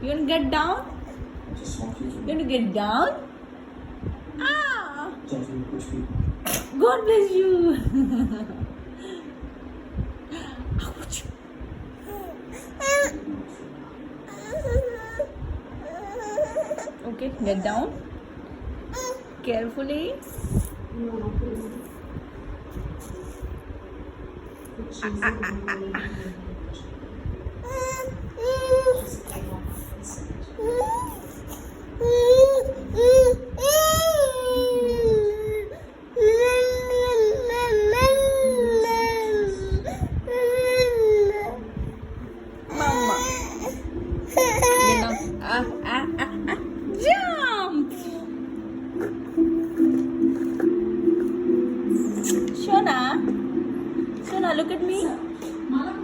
You want to get down? I just want you to You want to get down? Ah! gently push me. God bless you. Ouch. Okay, get down. Carefully.